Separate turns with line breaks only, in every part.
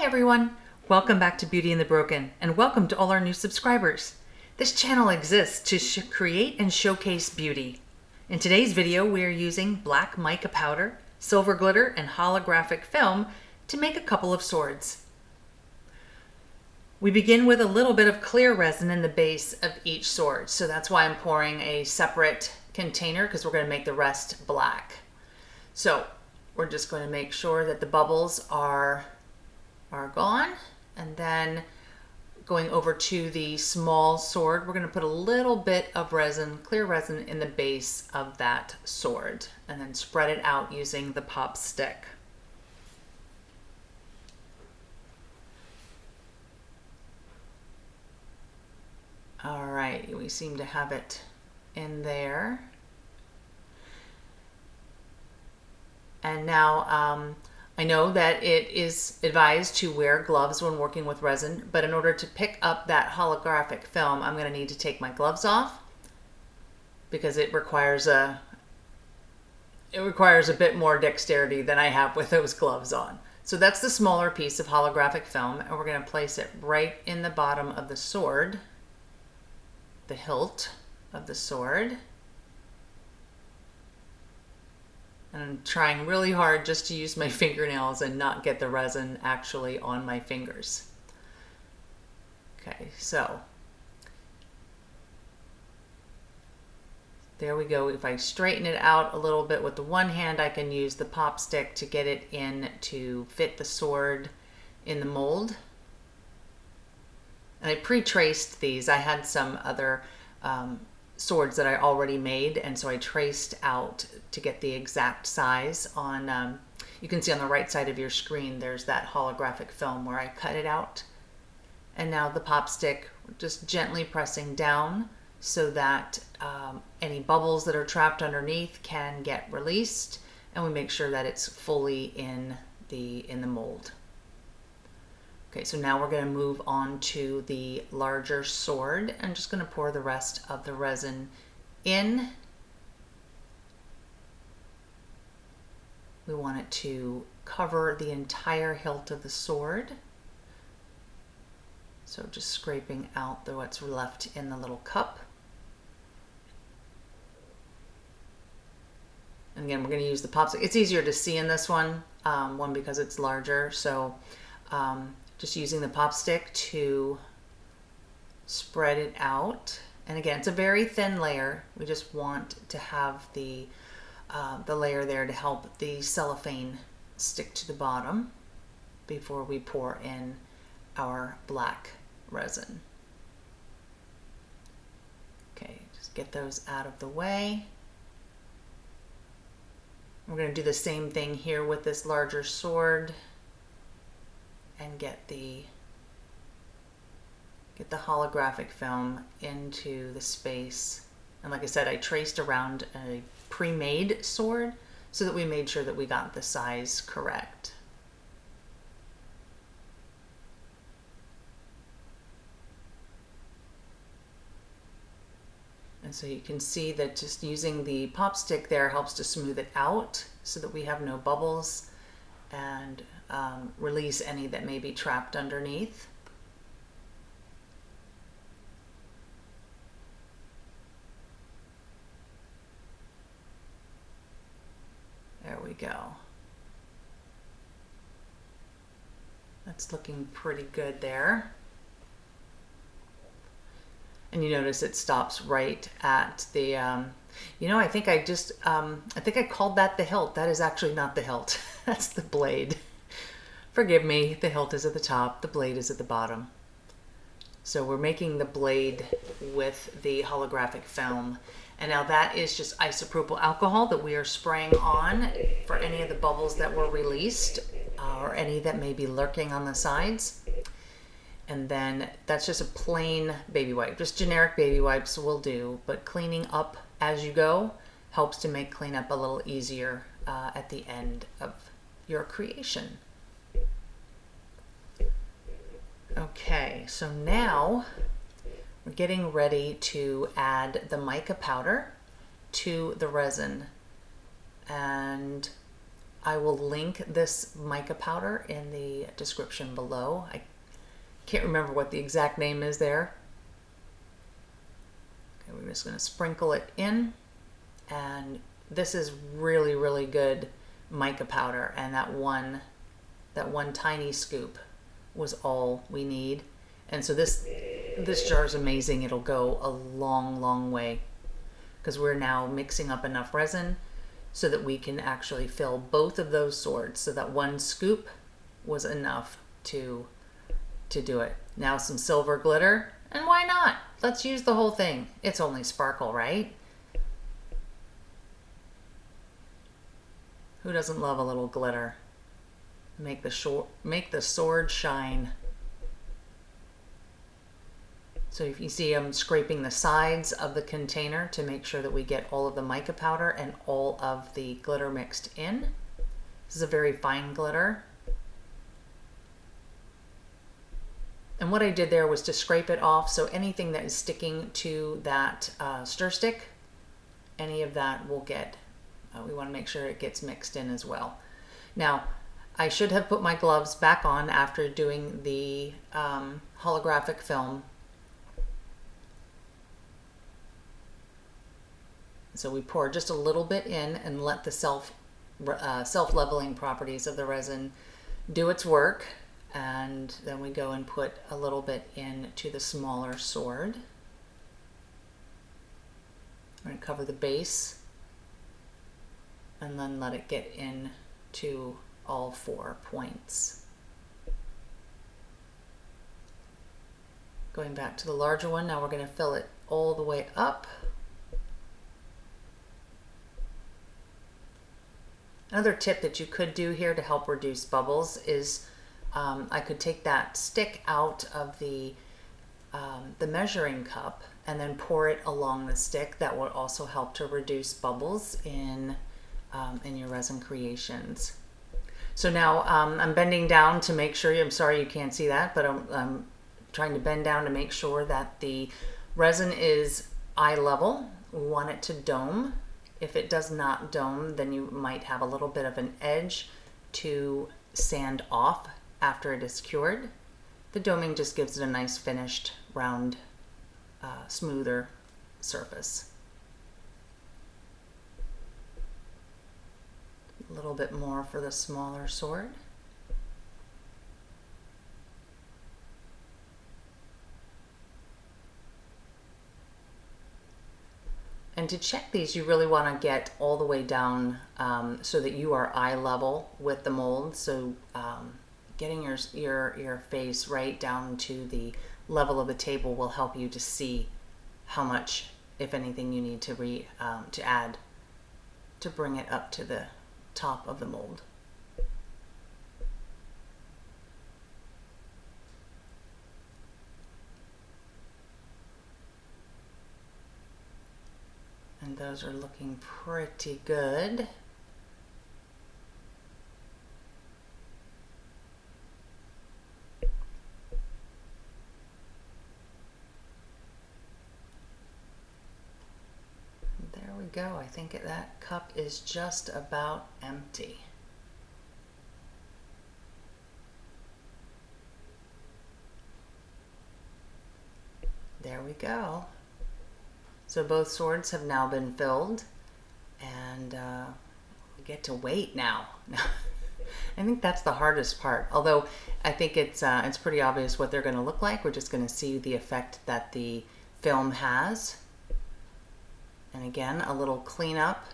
Hi everyone! Welcome back to Beauty and the Broken, and welcome to all our new subscribers. This channel exists to create and showcase beauty. In today's video, we are using black mica powder, silver glitter, and holographic film to make a couple of swords. We begin with a little bit of clear resin in the base of each sword, so that's why I'm pouring a separate container because we're going to make the rest black. So we're just going to make sure that the bubbles are gone, and then going over to the small sword, we're going to put a little bit of resin, clear resin, in the base of that sword and then spread it out using the pop stick. All right, we seem to have it in there. And now I know that it is advised to wear gloves when working with resin, but in order to pick up that holographic film, I'm going to need to take my gloves off because it requires a bit more dexterity than I have with those gloves on. So that's the smaller piece of holographic film, and we're going to place it right in the bottom of the sword, the hilt of the sword. And I'm trying really hard just to use my fingernails and not get the resin actually on my fingers. Okay, so there we go. If I straighten it out a little bit with the one hand, I can use the pop stick to get it in to fit the sword in the mold. And I pre-traced these. I had some other swords that I already made, and so I traced out to get the exact size on, you can see on the right side of your screen, there's that holographic film where I cut it out. And now the pop stick, just gently pressing down so that any bubbles that are trapped underneath can get released, and we make sure that it's fully in the mold. Okay, so now we're going to move on to the larger sword. I'm just going to pour the rest of the resin in. We want it to cover the entire hilt of the sword. So just scraping out what's left in the little cup. And again, we're going to use the pop stick. It's easier to see in this one, because it's larger. So just using the pop stick to spread it out. And again, it's a very thin layer. We just want to have the layer there to help the cellophane stick to the bottom before we pour in our black resin. Okay, just get those out of the way. We're going to do the same thing here with this larger sword and get the holographic film into the space. And like I said, I traced around a pre-made sword so that we made sure that we got the size correct. And so you can see that just using the pop stick there helps to smooth it out so that we have no bubbles and release any that may be trapped underneath. There we go. That's looking pretty good there. And you notice it stops right at the, I think I called that the hilt. That is actually not the hilt. That's the blade. Forgive me, the hilt is at the top, the blade is at the bottom. So we're making the blade with the holographic film. And now that is just isopropyl alcohol that we are spraying on for any of the bubbles that were released or any that may be lurking on the sides. And then that's just a plain baby wipe, just generic baby wipes will do, but cleaning up as you go helps to make cleanup a little easier at the end of your creation. Okay, so now we're getting ready to add the mica powder to the resin. And I will link this mica powder in the description below. I can't remember what the exact name is there. Okay, we're just going to sprinkle it in, and this is really, really good mica powder, and that one tiny scoop was all we need. And so this jar is amazing. It'll go a long, long way, because we're now mixing up enough resin so that we can actually fill both of those swords. So that one scoop was enough to do it. Now some silver glitter, and why not? Let's use the whole thing. It's only sparkle, right? Who doesn't love a little glitter? Make the sword shine. So if you see, I'm scraping the sides of the container to make sure that we get all of the mica powder and all of the glitter mixed in. This is a very fine glitter. And what I did there was to scrape it off, so anything that is sticking to that stir stick, any of that will get, we want to make sure it gets mixed in as well. Now, I should have put my gloves back on after doing the holographic film. So we pour just a little bit in and let the self-leveling properties of the resin do its work. And then we go and put a little bit into the smaller sword. We're going to cover the base and then let it get into all 4 points. Going back to the larger one, now we're going to fill it all the way up. Another tip that you could do here to help reduce bubbles is I could take that stick out of the measuring cup and then pour it along the stick. That will also help to reduce bubbles in your resin creations. So now I'm bending down to make sure, I'm sorry you can't see that, but I'm trying to bend down to make sure that the resin is eye level. We want it to dome. If it does not dome, then you might have a little bit of an edge to sand off after it is cured. The doming just gives it a nice finished, round, smoother surface. A little bit more for the smaller sword. And to check these, you really want to get all the way down so that you are eye level with the mold. So getting your face right down to the level of the table will help you to see how much, if anything, you need to add to bring it up to the top of the mold. And those are looking pretty good. There we go. I think that cup is just about empty. There we go. So both swords have now been filled, and we get to wait now. I think that's the hardest part, although I think it's pretty obvious what they're going to look like. We're just going to see the effect that the film has. And again, a little cleanup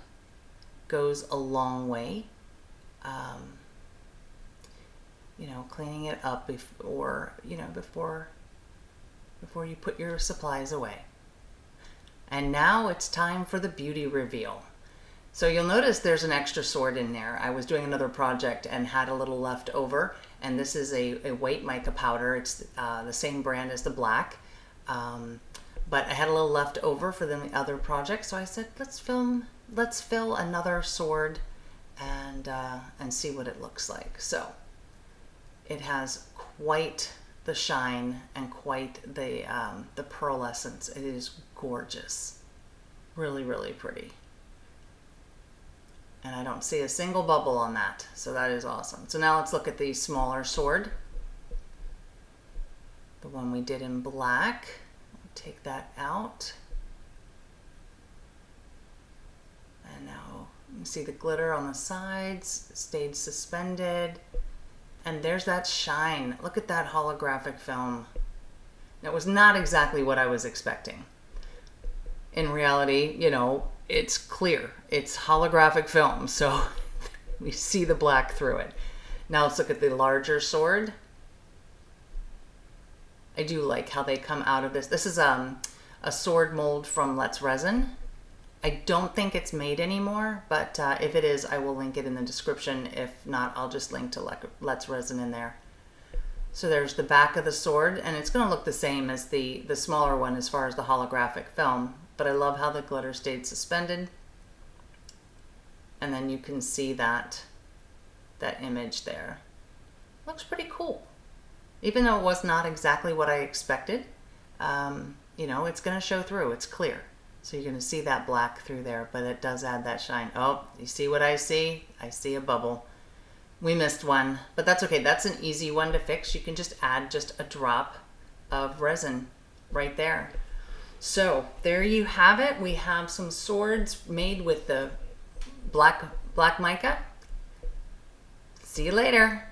goes a long way. You know, cleaning it up before you put your supplies away. And now it's time for the beauty reveal. So you'll notice there's an extra sword in there. I was doing another project and had a little left over, and this is a white mica powder. It's the same brand as the black, but I had a little left over for the other project, so I said, let's fill another sword and see what it looks like. So it has quite the shine and quite the pearlescence. It is gorgeous. Really, really pretty. And I don't see a single bubble on that. So that is awesome. So now let's look at the smaller sword. The one we did in black. Take that out. And now you see the glitter on the sides, stayed suspended. And there's that shine. Look at that holographic film. That was not exactly what I was expecting. In reality, you know, it's clear. It's holographic film, so we see the black through it. Now let's look at the larger sword. I do like how they come out of this. This is a sword mold from Let's Resin. I don't think it's made anymore, but if it is, I will link it in the description. If not, I'll just link to Let's Resin in there. So there's the back of the sword, and it's going to look the same as the smaller one as far as the holographic film, but I love how the glitter stayed suspended. And then you can see that image there. Looks pretty cool. Even though it was not exactly what I expected, you know, it's going to show through. It's clear. So you're going to see that black through there, but it does add that shine. Oh, you see what I see? I see a bubble. We missed one, but that's okay. That's an easy one to fix. You can just add just a drop of resin right there. So there you have it. We have some swords made with the black mica. See you later.